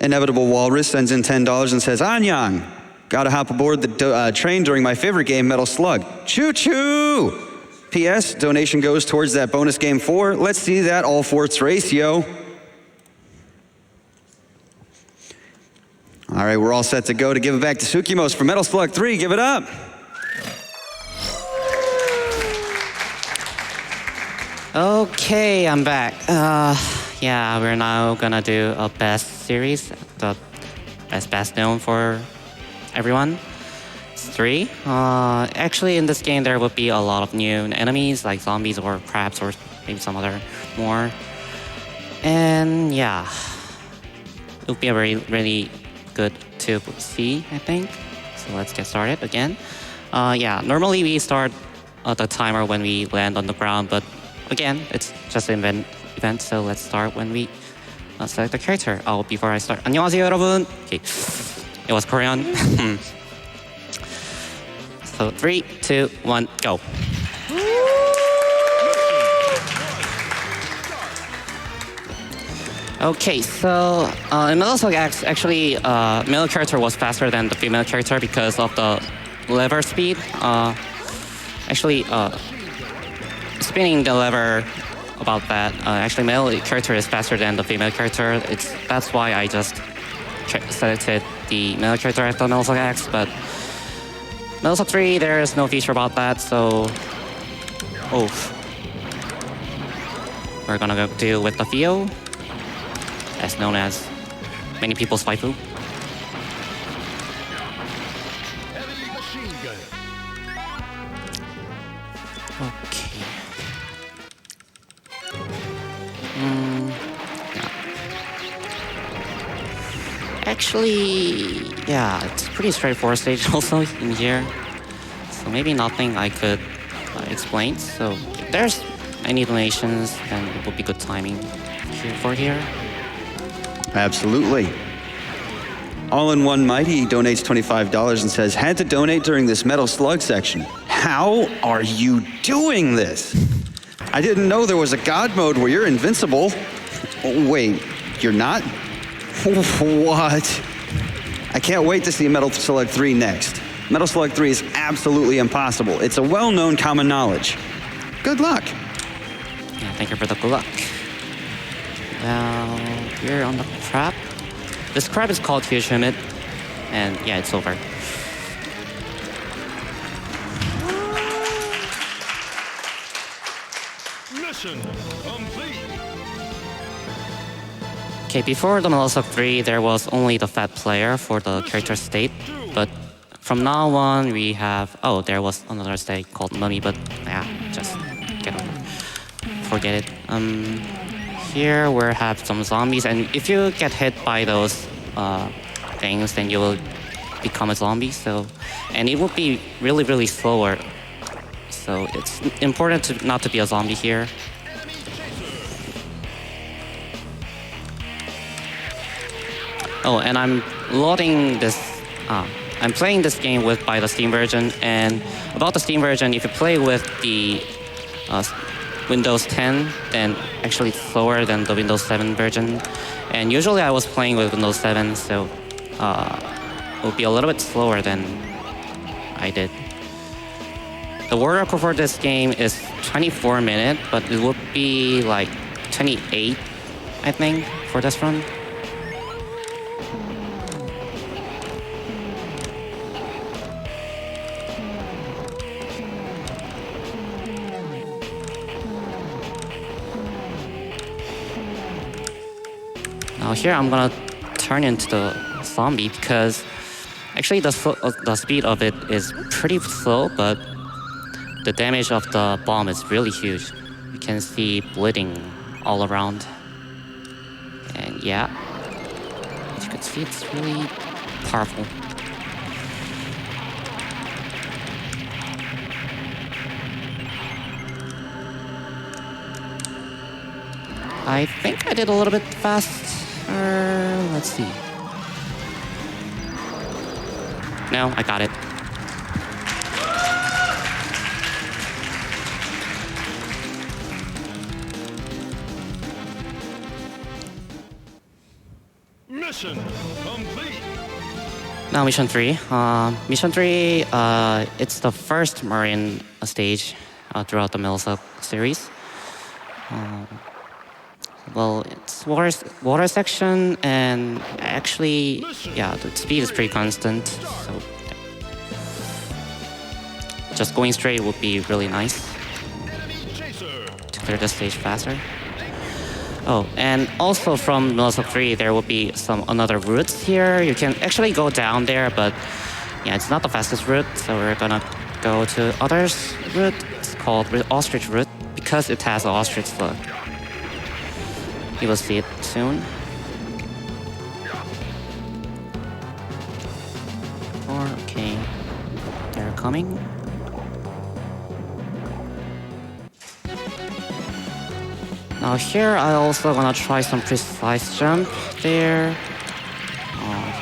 Inevitable Walrus sends in $10 and says, Anyang, gotta hop aboard the train during my favorite game, Metal Slug. Choo-choo! P.S. Donation goes towards that bonus game 4. Let's see that all-forts ratio. All right, we're all set to go to give it back to Sukimos for Metal Slug 3. Give it up. Okay, I'm back. Yeah, we're now gonna do a best series, the best known for everyone. It's 3. Actually, in this game, there would be a lot of new enemies, like zombies or crabs or maybe some other more. And yeah, it would be a really good to see, I think. So let's get started again. Yeah, normally we start the timer when we land on the ground, but again, it's just an event, so let's start when we select the character. Oh, before I start, 안녕하세요 여러분. Okay, it was Korean. So 3, 2, 1, go. Okay, so in Metal Slug X, actually, male character was faster than the female character because of the lever speed. Actually, spinning the lever about that. Actually, male character is faster than the female character. That's why I just selected the male character after Metal Slug X. But Metal Slug 3, there is no feature about that, so we're gonna go deal with the Theo, as known as many people's waifu. Okay. Actually, yeah, it's pretty straightforward stage also in here. So maybe nothing I could explain. So if there's any donations, then it would be good timing here. Absolutely. All-in-One Mighty donates $25 and says, had to donate during this Metal Slug section. How are you doing this? I didn't know there was a god mode where you're invincible. Wait, you're not? What? I can't wait to see Metal Slug 3 next. Metal Slug 3 is absolutely impossible. It's a well-known common knowledge. Good luck. Yeah, thank you for the good luck. Now, here on the crab. This crab is called Huge Humid, and yeah, it's over. Mission complete. Okay, before the Metal Slug 3, there was only the fat player for the character state, but from now on we have, there was another state called Mummy, but yeah, just forget it. Here we have some zombies, and if you get hit by those things, then you will become a zombie. And it will be really slower. So it's important not to be a zombie here. Oh, and I'm loading this. I'm playing this game by the Steam version, and about the Steam version, if you play with the Windows 10, then actually it's slower than the Windows 7 version. And usually I was playing with Windows 7, so it would be a little bit slower than I did. The world record for this game is 24 minutes, but it would be like 28, I think, for this run. Now here I'm gonna turn into the zombie because actually the speed of it is pretty slow, but the damage of the bomb is really huge. You can see bleeding all around. And yeah, as you can see, it's really powerful. I think I did a little bit fast. Let's see. No, I got it. Mission complete. Now mission 3. Mission 3, it's the first marine stage throughout the Metal Slug series. Well, it's water section, and actually, yeah, the speed is pretty constant. So just going straight would be really nice to clear the stage faster. Oh, and also from Metal Slug 3, there will be some another routes here. You can actually go down there, but yeah, it's not the fastest route. So we're gonna go to others route. It's called Ostrich route because it has an ostrich slug. You will see it soon. Okay, they're coming. Now here I also gonna try some precise jump there.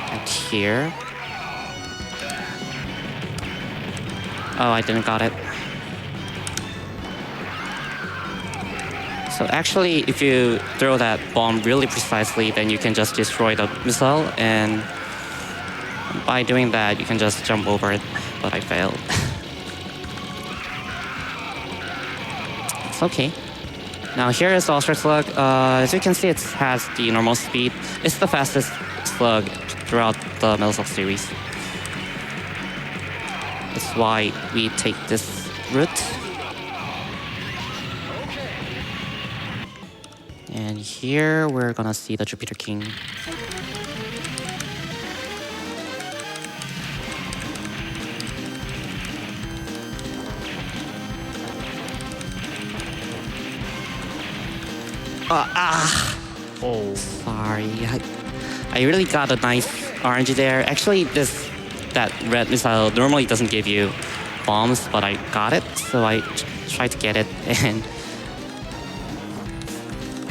And here. Oh, I didn't got it. So actually, if you throw that bomb really precisely, then you can just destroy the missile, and by doing that, you can just jump over it, but I failed. It's okay. Now here is Ostrich Slug. As you can see, it has the normal speed. It's the fastest slug throughout the Metal Slug series. That's why we take this route. And here we're gonna see the Jupiter King. Oh. Sorry, I really got a nice RNG there. Actually, that red missile normally doesn't give you bombs, but I got it, so I tried to get it and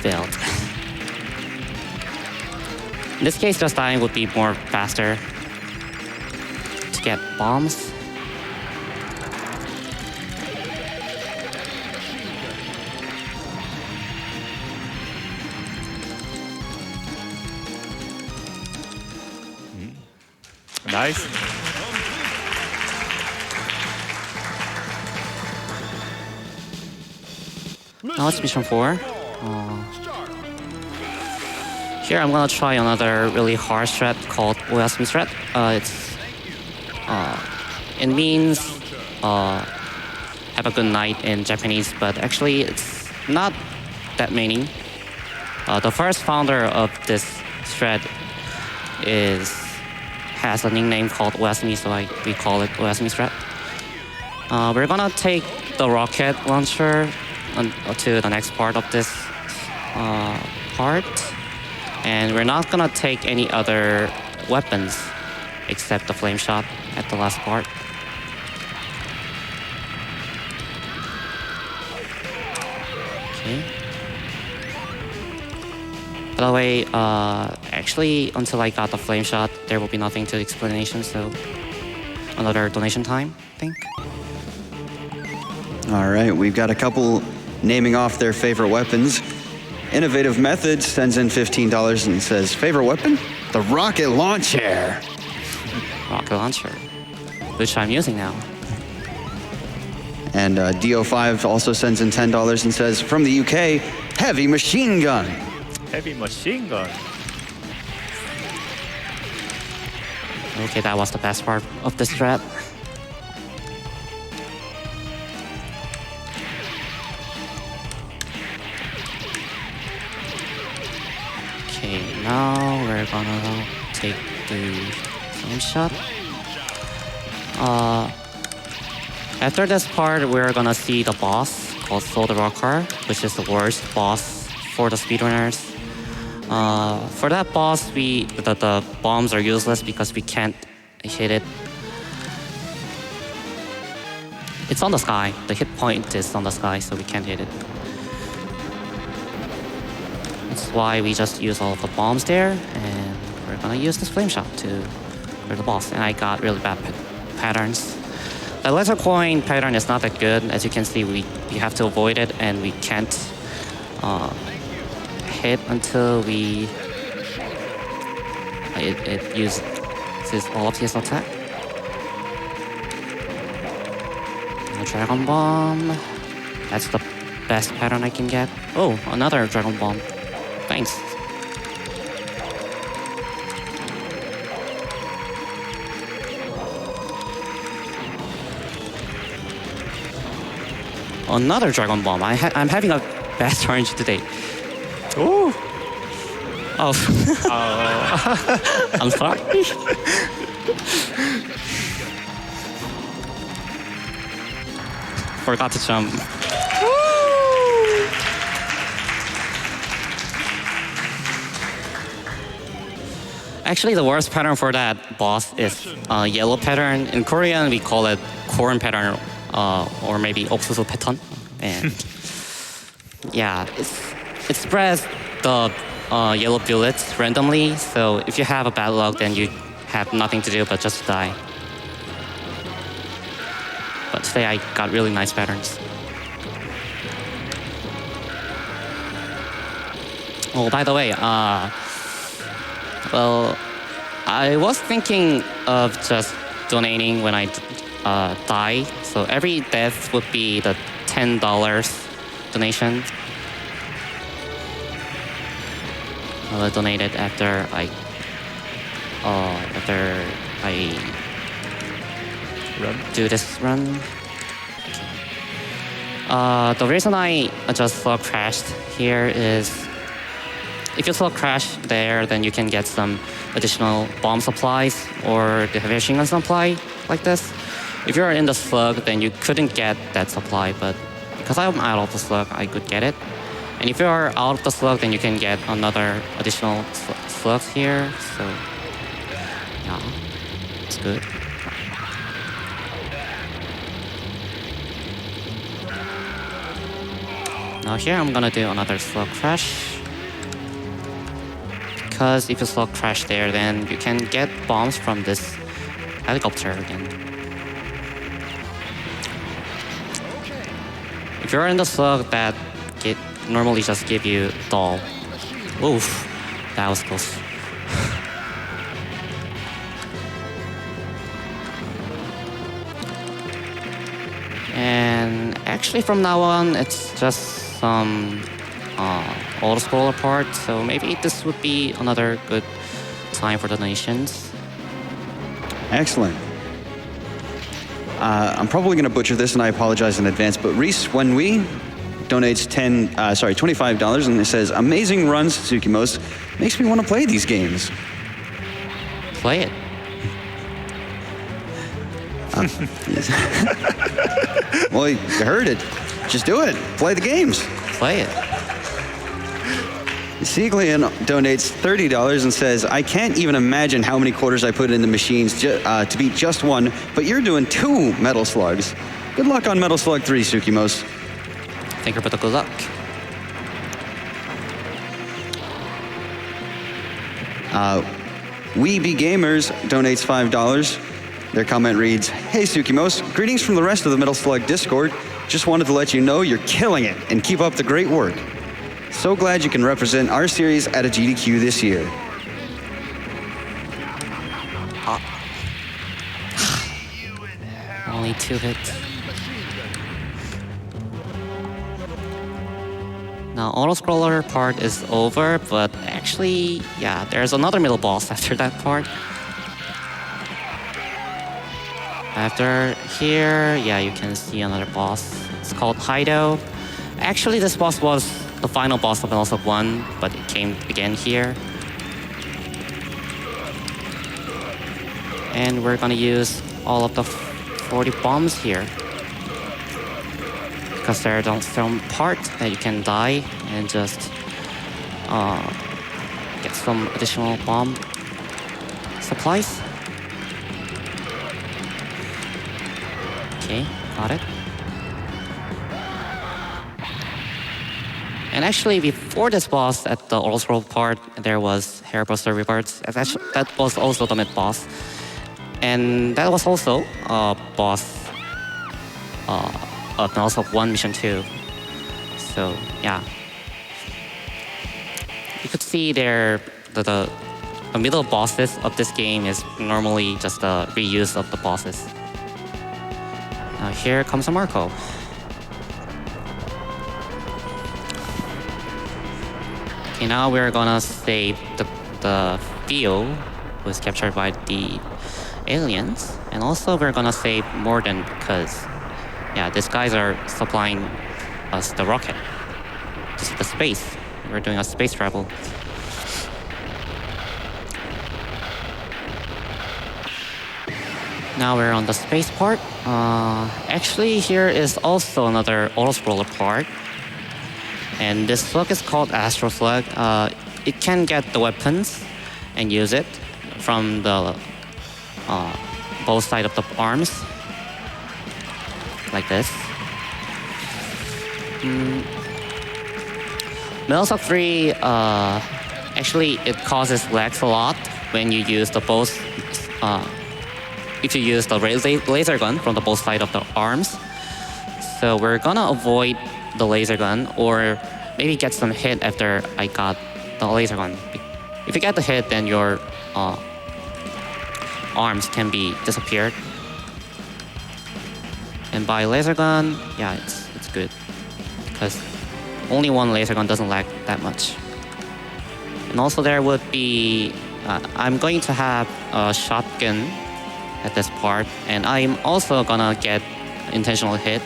failed. In this case, just dying would be more faster to get bombs. Nice. Now it's mission 4. Here I'm gonna try another really hard strat called Oyasumi strat. It means have a good night in Japanese, but actually it's not that meaning. The first founder of this strat has a nickname called Oyasumi, so we call it Oyasumi strat. We're gonna take the rocket launcher to the next part of this part, and we're not gonna take any other weapons except the flame shot at the last part. Okay. By the way, actually, until I got the flame shot, there will be nothing to the explanation, so another donation time, I think. All right, we've got a couple naming off their favorite weapons. Innovative Methods sends in $15 and says, favorite weapon? The rocket launcher. Rocket launcher, which I'm using now. And DO5 also sends in $10 and says, from the UK, heavy machine gun. Heavy machine gun. Okay, that was the best part of the strat. Okay, now we're gonna take the flame shot. After this part, we're gonna see the boss called Soul the Rocker, which is the worst boss for the speedrunners. For that boss, the bombs are useless because we can't hit it. It's on the sky. The hit point is on the sky, so we can't hit it. That's why we just use all of the bombs there, and we're gonna use this flame shot to clear the boss. And I got really bad patterns. The letter coin pattern is not that good. As you can see, we have to avoid it, and we can't hit until we it uses all of his attack. A Dragon Bomb. That's the best pattern I can get. Oh, another Dragon Bomb. Thanks. Another Dragon Bomb. I'm having a bad turn today. Ooh. Oh. I'm sorry. Forgot to jump. Actually, the worst pattern for that boss is yellow pattern. In Korean, we call it corn pattern, or maybe 옥수수 pattern. And yeah, it spreads the yellow bullets randomly. So if you have a bad luck, then you have nothing to do but just die. But today I got really nice patterns. Oh, by the way, well, I was thinking of just donating when I die. So every death would be the $10 donation. I'll donate it after I do this run. The reason I just Slug crashed here is if you Slug crash there, then you can get some additional bomb supplies or the heavy machine gun supply like this. If you're in the Slug, then you couldn't get that supply, but because I'm out of the Slug, I could get it. And if you're out of the Slug, then you can get another additional slugs here. So yeah, it's good. Now here I'm gonna do another Slug crash. Because if you Slug crash there, then you can get bombs from this helicopter again. If you're in the Slug, that normally just give you doll. Oof, that was close. And actually from now on, it's just some auto-scroller part, so maybe this would be another good time for donations. Excellent. I'm probably going to butcher this, and I apologize in advance, but Reese Wenwee donates $25, and it says, "Amazing runs, Sukimos. Makes me want to play these games." Play it. Well, you heard it. Just do it. Play the games. Play it. Sieglian donates $30 and says, "I can't even imagine how many quarters I put into machines to beat just one, but you're doing 2 Metal Slugs. Good luck on Metal Slug 3, Sukimos." Thank you for the good luck. We Be Gamers donates $5. Their comment reads, "Hey Sukimos, greetings from the rest of the Metal Slug Discord. Just wanted to let you know you're killing it and keep up the great work. So glad you can represent our series at a GDQ this year." Only 2 hits. Now, auto-scroller part is over, but actually, yeah, there's another middle boss after that part. After here, yeah, you can see another boss. It's called Hido. Actually, this boss was the final boss of Metal Slug 1, but it came again here. And we're gonna use all of the 40 bombs here. Because there's some part that you can die and just get some additional bomb supplies. Okay, got it. And actually, before this boss, at the Oral Scroll part, there was Hairbuster Rewards. That was also the mid boss. And that was also a boss of Metal Slug 1 Mission 2. So, yeah. You could see there the the middle bosses of this game is normally just a reuse of the bosses. Now here comes a Marco. Okay, now we're gonna save the Theo, who was captured by the aliens, and also we're gonna save Morden because, yeah, these guys are supplying us the rocket. This is the space. We're doing a space travel. Now we're on the space part. Actually, here is also another auto-scroller part. And this slug is called Astro Slug. It can get the weapons and use it from the both sides of the arms, like this. Metal Slug 3, actually it causes lags a lot when you use the both, if you use the laser gun from the both sides of the arms. So we're gonna avoid the laser gun, or maybe get some hit after I got the laser gun. If you get the hit, then your arms can be disappeared. And by laser gun, yeah, it's good because only one laser gun doesn't lag that much. And also there would be, I'm going to have a shotgun at this part, and I'm also gonna get intentional hit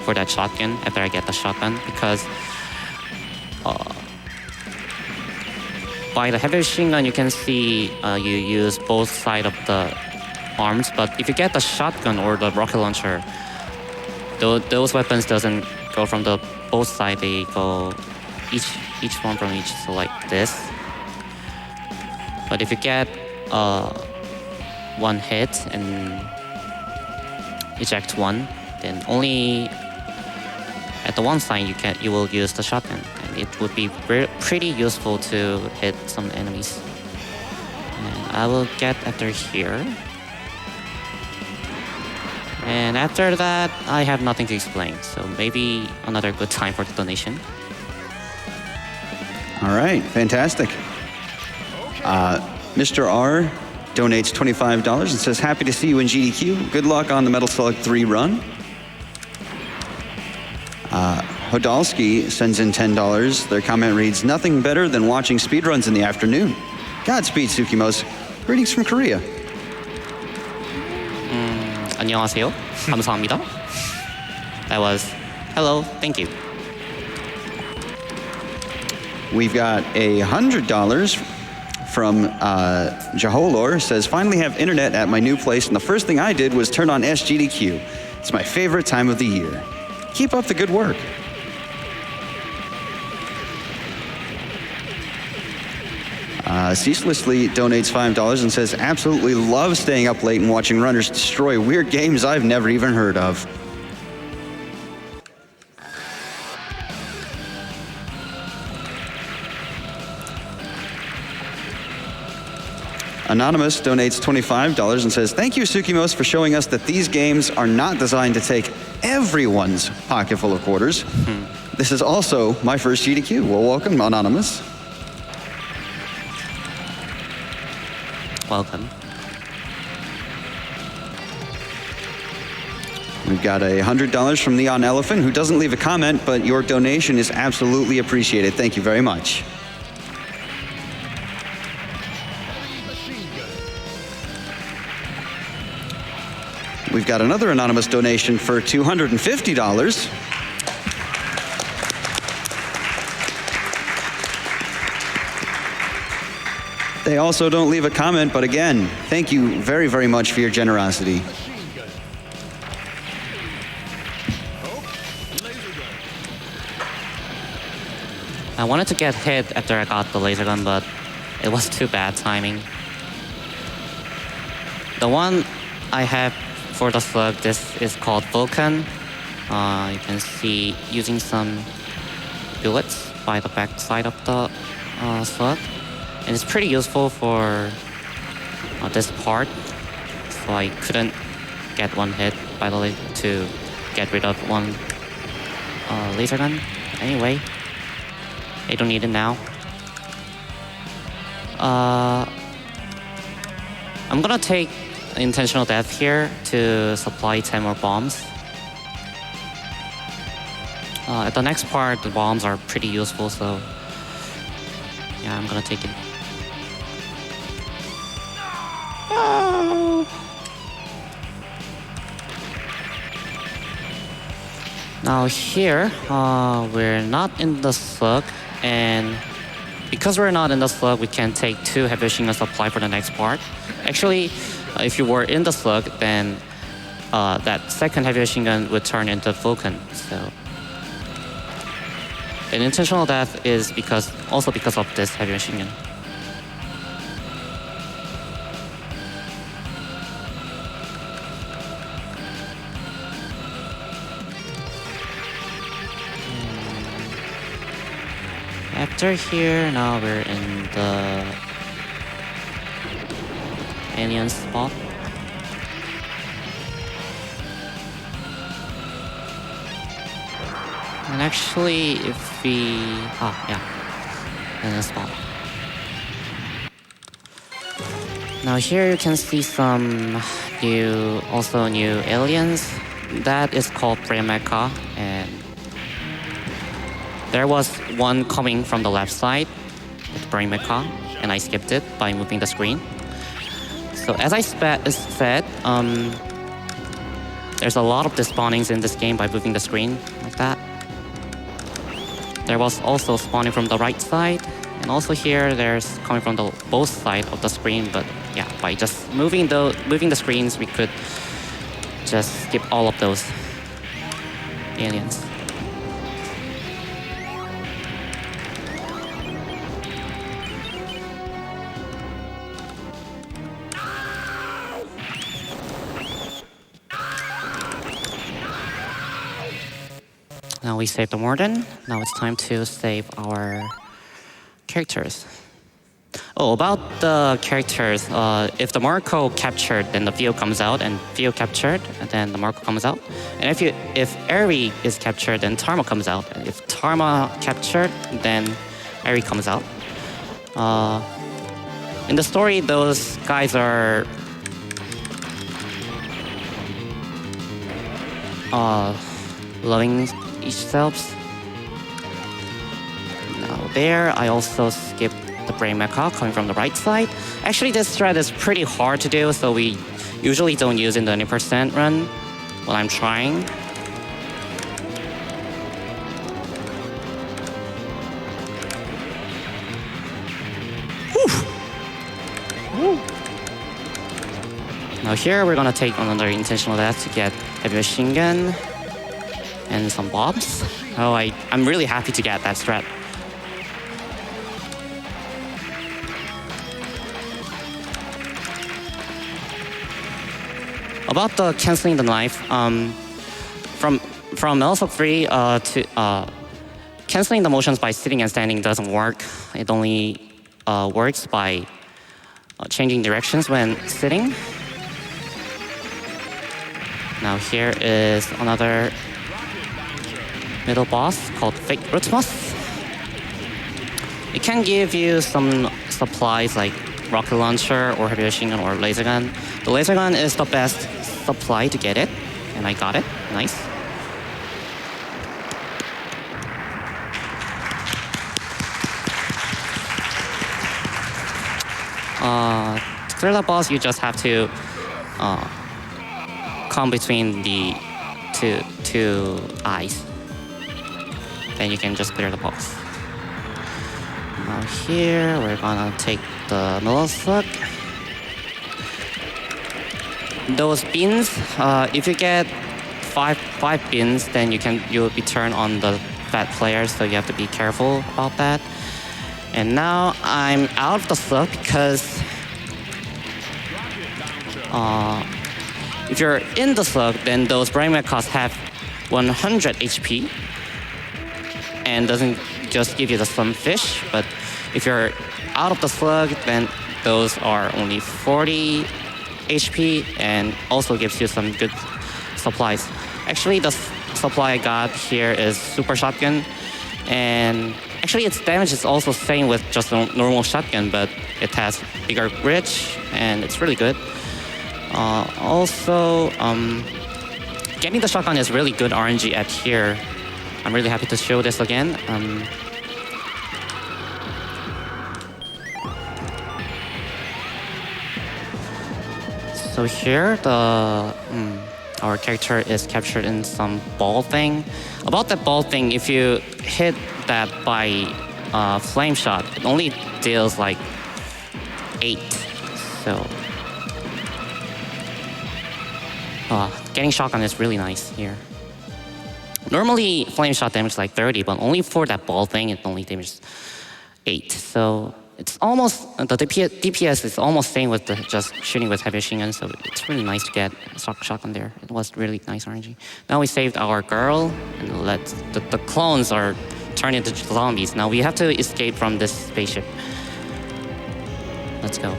for that shotgun after I get the shotgun, because by the heavy machine gun you can see you use both sides of the arms, but if you get the shotgun or the rocket launcher, those weapons doesn't go from the both sides, they go each one from each, so like this. But if you get one hit and eject one, then only at the one side you will use the shotgun, and it would be pretty useful to hit some enemies. And I will get after here. And after that, I have nothing to explain, so maybe another good time for the donation. All right, fantastic. Mr. R donates $25 and says, happy to see you in GDQ. Good luck on the Metal Slug 3 run. Hodalski sends in $10. Their comment reads, nothing better than watching speedruns in the afternoon. Godspeed, Sukimos. Greetings from Korea. 안녕하세요. 감사합니다. That was hello, thank you. We've got $100 from Jaholor. Says, finally have internet at my new place, and the first thing I did was turn on SGDQ. It's my favorite time of the year. Keep up the good work. Ceaselessly donates $5 and says, absolutely love staying up late and watching runners destroy weird games I've never even heard of. Anonymous donates $25 and says, thank you, Sukimos, for showing us that these games are not designed to take everyone's pocket full of quarters. This is also my first GDQ. Well, welcome, Anonymous. Welcome. We've got $100 from Neon Elephant, who doesn't leave a comment, but your donation is absolutely appreciated. Thank you very much. We've got another anonymous donation for $250. They also don't leave a comment, but again, thank you very, very much for your generosity. I wanted to get hit after I got the laser gun, but it was too bad timing. The one I have for the slug, this is called Vulcan. You can see using some bullets by the back side of the slug. And it's pretty useful for this part. So I couldn't get one hit by the to get rid of one laser gun. Anyway, I don't need it now. I'm gonna take intentional death here to supply 10 more bombs. At the next part, the bombs are pretty useful, so yeah, I'm gonna take it. No! Now here, we're not in the slug, and because we're not in the slug, we can take 2 heavy machine gun supply for the next part. Actually, if you were in the slug, then that second heavy machine gun would turn into Vulcan. So, an intentional death is also because of this heavy machine gun. After here, now we're in the alien spot. And actually, if we... alien spot. Now here you can see some new aliens. That is called Brain Mecha, and there was one coming from the left side with Brain Mecha, and I skipped it by moving the screen. So as I said, there's a lot of despawnings in this game by moving the screen like that. There was also spawning from the right side, and also here there's coming from both sides of the screen. But yeah, by just moving the screens, we could just skip all of those aliens. Now we saved the warden. Now it's time to save our characters. Oh, about the characters, if the Marco captured, then the Theo comes out, and Theo captured, and then the Marco comes out. And if Eri is captured, then Tarma comes out. And if Tarma captured, then Eri comes out. In the story, those guys are loving each selves. Now there, I also skipped the Brain Mecha coming from the right side. Actually, this thread is pretty hard to do, so we usually don't use in the 20% run when I'm trying. Whew. Now here, we're gonna take another intentional death to get heavy machine gun and some bombs. Oh, I'm really happy to get that strat. About the canceling the knife, from Metal 3 to canceling the motions by sitting and standing doesn't work. It only works by changing directions when sitting. Now here is another middle boss called Fake Rutmus. It can give you some supplies like rocket launcher or heavy machine gun or laser gun. The laser gun is the best supply to get it, and I got it. Nice. To clear the boss, you just have to come between the two eyes. Then you can just clear the boss. Now here, we're gonna take the middle slug. Those beans, if you get five beans, then you'll be turned on the fat players, so you have to be careful about that. And now I'm out of the slug because if you're in the slug, then those brain mechas have 100 HP and doesn't just give you the sunfish, but if you're out of the slug, then those are only 40 HP and also gives you some good supplies. Actually, the supply I got here is super shotgun and Actually, its damage is also same with just a normal shotgun, but it has bigger reach, and it's really good. Also, getting the shotgun is really good RNG at here. I'm really happy to show this again. So here, our character is captured in some ball thing. About that ball thing, if you hit that by flame shot, it only deals like 8. So getting shotgun is really nice here. Normally, flame shot damages like 30, but only for that ball thing, it only damages 8. So it's almost, the DPS is almost same with just shooting with heavy machine gun, so it's really nice to get shotgun there. It was really nice RNG. Now we saved our girl, and the clones are turned into zombies. Now we have to escape from this spaceship. Let's go.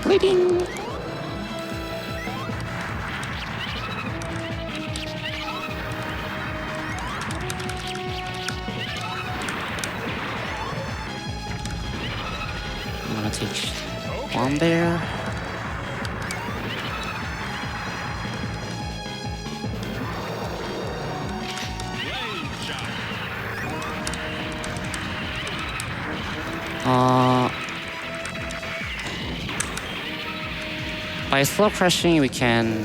Bleeding! I'm gonna take one there. By slow crushing, we can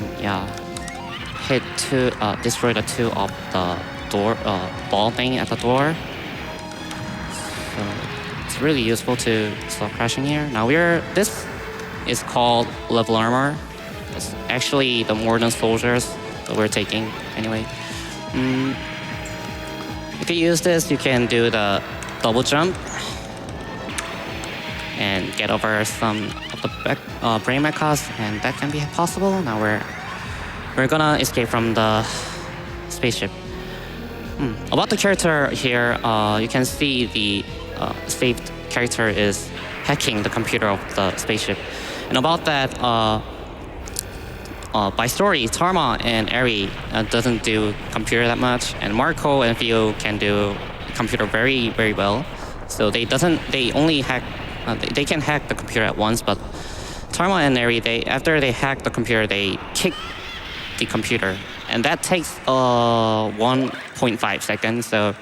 destroy the 2 of the door ball thing at the door. So it's really useful to slow crashing here. Now this is called level armor. It's actually the modern soldiers that we're taking anyway. If you use this, you can do the double jump and get over some of the brain mechas, and that can be possible. Now we're gonna escape from the spaceship. About the character here, you can see the saved character is hacking the computer of the spaceship. And about that, by story, Tarma and Eri doesn't do computer that much, and Marco and Theo can do computer very, very well. So they only hack. They can hack the computer at once, but Tarma and Eri, after they hack the computer, they kick the computer, and that takes 1.5 seconds. So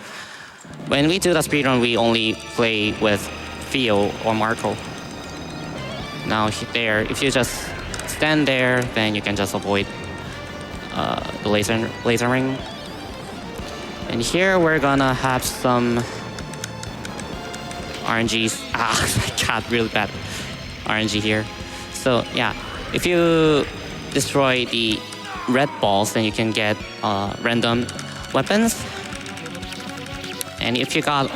when we do the speedrun, we only play with Theo or Marco. Now there, if you just stand there, then you can just avoid the laser ring. And here we're gonna have some RNGs. I got really bad RNG here. So yeah, if you destroy the red balls, then you can get random weapons. And if you got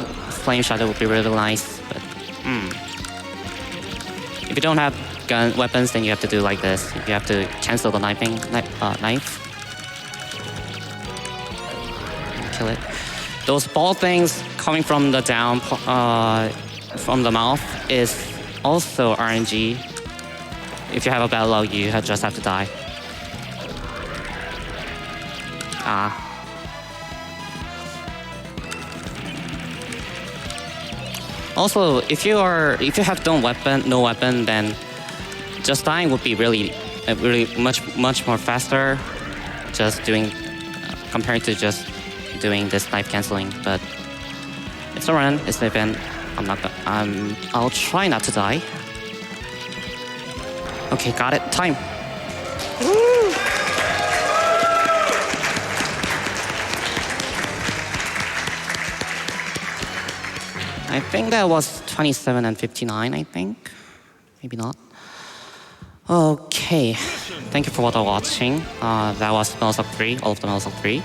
flame shot, it would be really nice. But if you don't have weapons, then you have to do like this. You have to cancel the knife. Kill it. Those ball things coming from the from the mouth is also RNG. If you have a bad luck, you just have to die. Also, if you have no weapon, then just dying would be really much more faster. Just doing compared to just doing this knife canceling, but it's a run. It's an event. I'll try not to die. Okay, got it. Time. Woo! I think that was 27 and 59. I think, maybe not. Okay, thank you for watching. That was Metal 3, all of the Metal 3.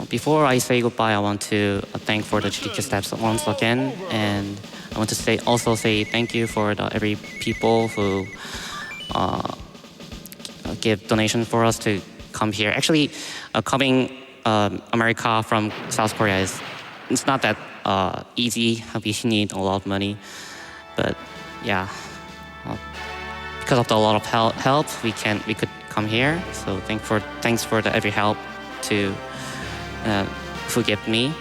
Before I say goodbye, I want to thank for the GDQ steps once again, and I want to say thank you for every people who give donation for us to come here. Actually, coming America from South Korea it's not that easy. We need a lot of money, but yeah, because of a lot of help, we could come here. So thanks for the every help to who give me,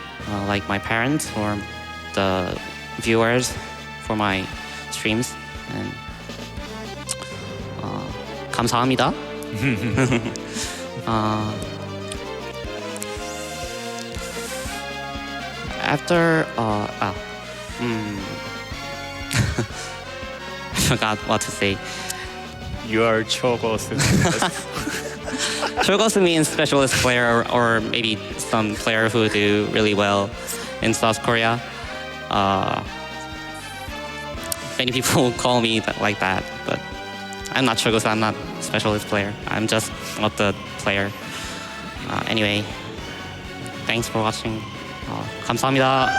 like my parents or the viewers for my streams. And 감사합니다. After I forgot what to say. You are Chogos. Chogos means specialist player, or maybe some player who do really well in South Korea. Many people call me like that, but I'm not Chogos. I'm not specialist player. I'm just not the player. Anyway, thanks for watching. 감사합니다.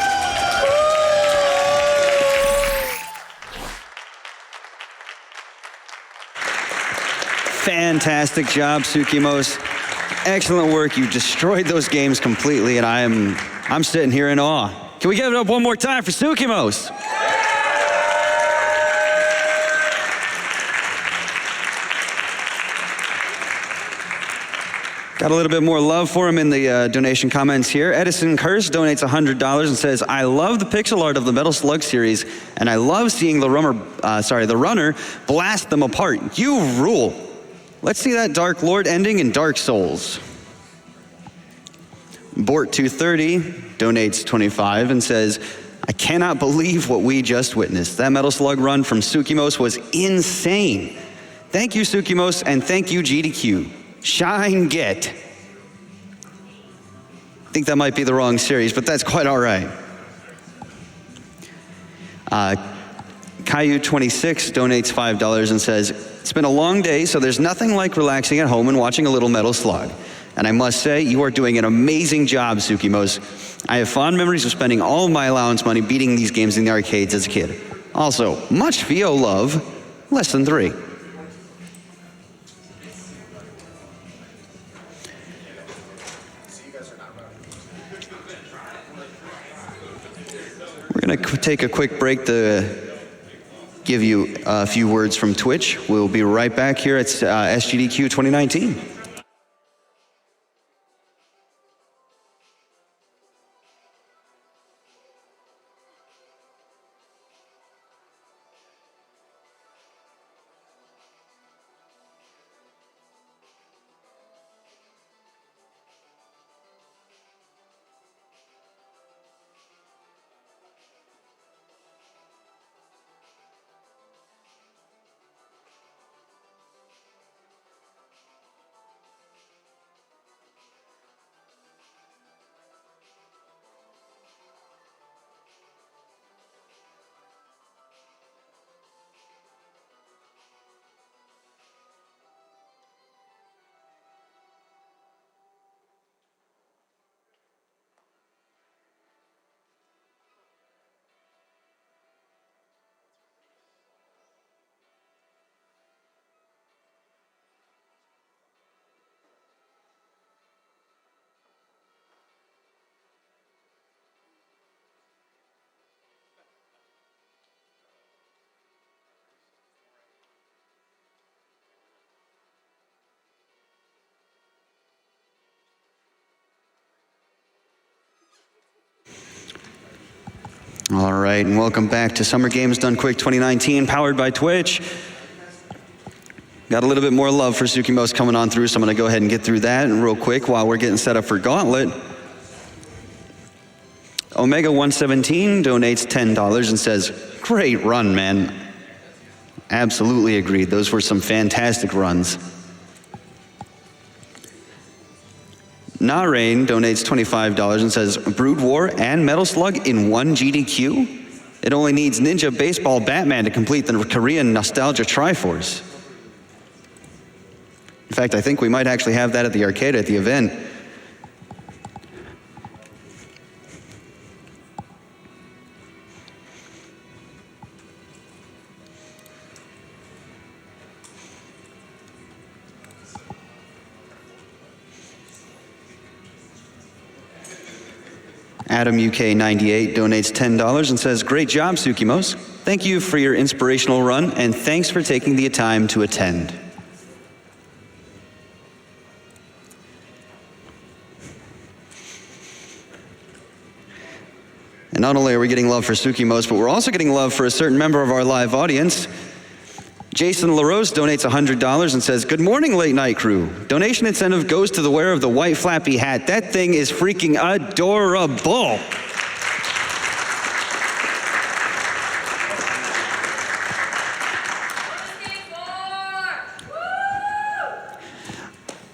Fantastic job, Sukimos. Excellent work. You destroyed those games completely, and I'm sitting here in awe. Can we give it up one more time for Sukimos? Got a little bit more love for him in the donation comments here. Edison Curse donates $100 and says, I love the pixel art of the Metal Slug series, and I love seeing the runner blast them apart. You rule. Let's see that Dark Lord ending in Dark Souls. Bort230 donates 25 and says, I cannot believe what we just witnessed. That Metal Slug run from Sukimos was insane. Thank you, Sukimos, and thank you, GDQ. Shine Get. I think that might be the wrong series, but that's quite all right. Caillou26 donates $5 and says, it's been a long day, so there's nothing like relaxing at home and watching a little Metal Slug. And I must say, you are doing an amazing job, Sukimos. I have fond memories of spending all of my allowance money beating these games in the arcades as a kid. Also, much VO love, less than 3. We're going to take a quick break to give you a few words from Twitch. We'll be right back here at SGDQ 2019. All right, and welcome back to Summer Games Done Quick 2019, powered by Twitch. Got a little bit more love for Sukimos coming on through, so I'm gonna go ahead and get through that and real quick while we're getting set up for Gauntlet. Omega117 donates $10 and says, great run, man. Absolutely agreed, those were some fantastic runs. Narain donates $25 and says, Brood War and Metal Slug in one GDQ? It only needs Ninja Baseball Batman to complete the Korean Nostalgia Triforce. In fact, I think we might actually have that at the arcade at the event. Adam UK98 donates $10 and says, great job, Sukimos. Thank you for your inspirational run, and thanks for taking the time to attend. And not only are we getting love for Sukimos, but we're also getting love for a certain member of our live audience. Jason LaRose donates $100 and says, "Good morning, late night crew. Donation incentive goes to the wearer of the white flappy hat. That thing is freaking adorable."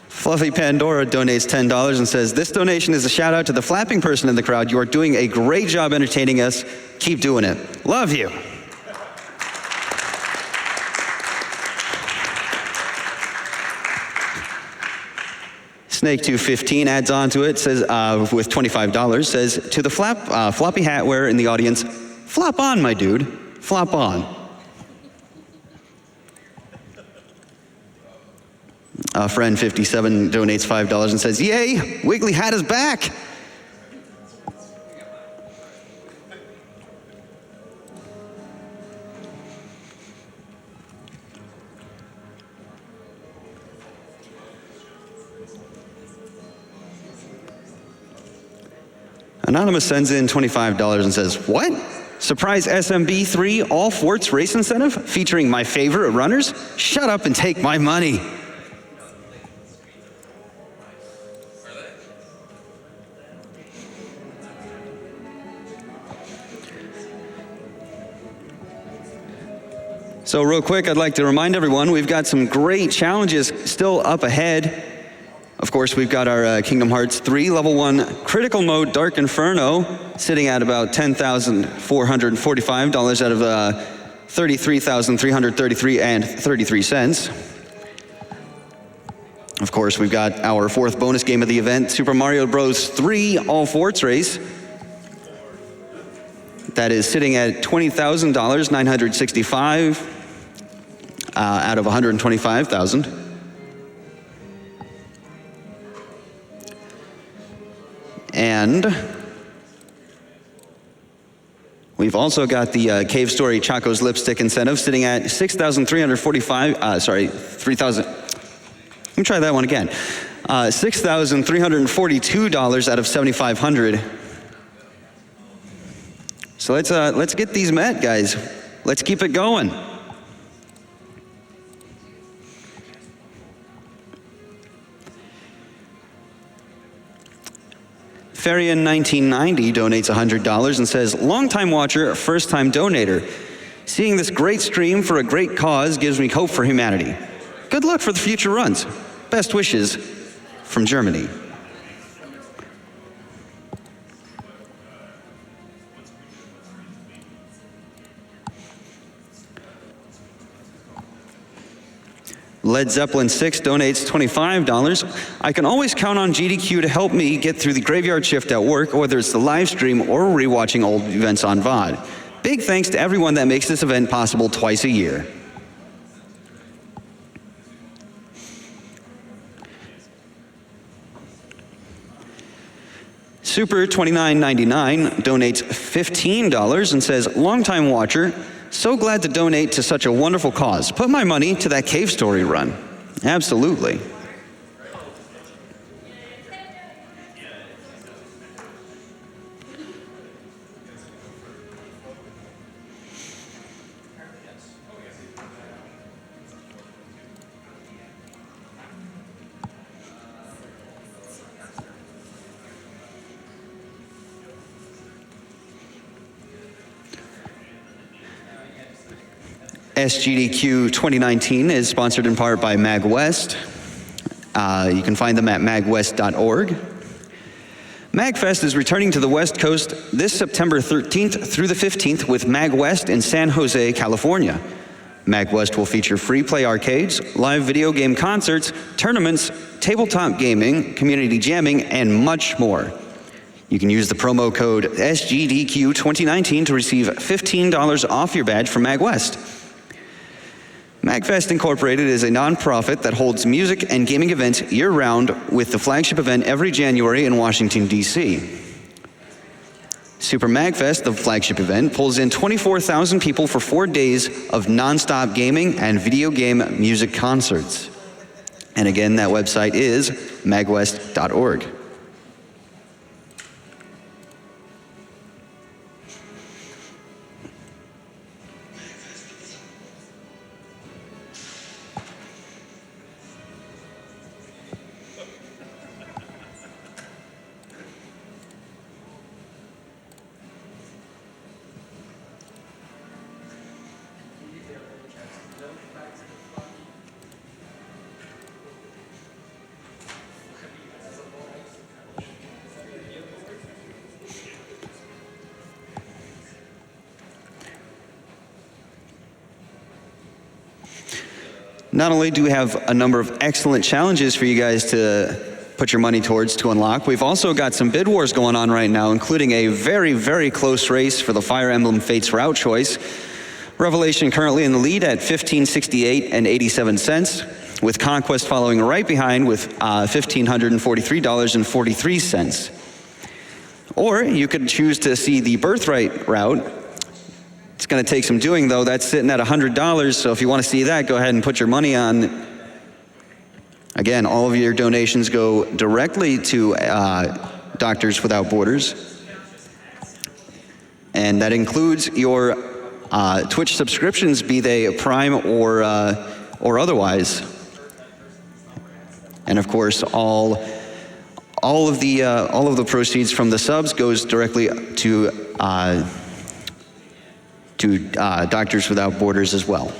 Fluffy Pandora donates $10 and says, "This donation is a shout out to the flapping person in the crowd. You are doing a great job entertaining us. Keep doing it. Love you." Snake215 adds on to it, says, with $25, says, "To the floppy hat wearer in the audience, flop on, my dude, flop on." Friend 57 donates $5 and says, "Yay, Wiggly Hat is back." Anonymous sends in $25 and says, "What? Surprise SMB3 all forts race incentive featuring my favorite runners? Shut up and take my money." So real quick, I'd like to remind everyone, we've got some great challenges still up ahead. Of course, we've got our Kingdom Hearts 3 Level 1 Critical Mode Dark Inferno sitting at about $10,445 out of $33,333.33. Of course, we've got our fourth bonus game of the event, Super Mario Bros. 3 All Forts Race. That is sitting at $20,965 out of $125,000. And we've also got the Cave Story Choco's Lipstick incentive sitting at $3,000. Let me try that one again. $6,342 out of $7,500. So let's get these met, guys. Let's keep it going. Farian1990 donates $100 and says, "Longtime watcher, first-time donator. Seeing this great stream for a great cause gives me hope for humanity. Good luck for the future runs. Best wishes from Germany." Led Zeppelin 6 donates $25. "I can always count on GDQ to help me get through the graveyard shift at work, whether it's the live stream or rewatching old events on VOD. Big thanks to everyone that makes this event possible twice a year." Super2999 donates $15 and says, "Longtime watcher, so glad to donate to such a wonderful cause. Put my money to that Cave Story run." Absolutely. SGDQ 2019 is sponsored in part by MagWest. You can find them at magwest.org. MagFest is returning to the West Coast this September 13th through the 15th with MagWest in San Jose, California. MagWest will feature free play arcades, live video game concerts, tournaments, tabletop gaming, community jamming, and much more. You can use the promo code SGDQ2019 to receive $15 off your badge from MagWest. MagFest Incorporated is a nonprofit that holds music and gaming events year-round with the flagship event every January in Washington, D.C. Super MagFest, the flagship event, pulls in 24,000 people for 4 days of nonstop gaming and video game music concerts. And again, that website is magwest.org. Not only do we have a number of excellent challenges for you guys to put your money towards to unlock, we've also got some bid wars going on right now, including a very, very close race for the Fire Emblem Fates route choice. Revelation currently in the lead at $15.68 and 87 cents, with Conquest following right behind with $1,543.43. Or you could choose to see the Birthright route. It's going to take some doing, though. That's sitting at $100, so if you want to see that, go ahead and put your money on. Again, all of your donations go directly to Doctors Without Borders. And that includes your Twitch subscriptions, be they Prime or otherwise. And of course, all of the proceeds from the subs goes directly to Doctors Without Borders as well.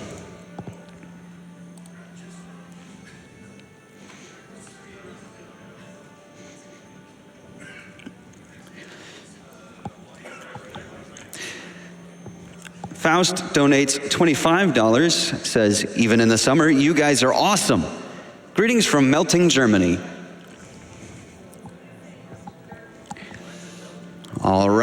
Faust donates $25, says, even in the summer, you guys are awesome. Greetings from melting Germany. All right.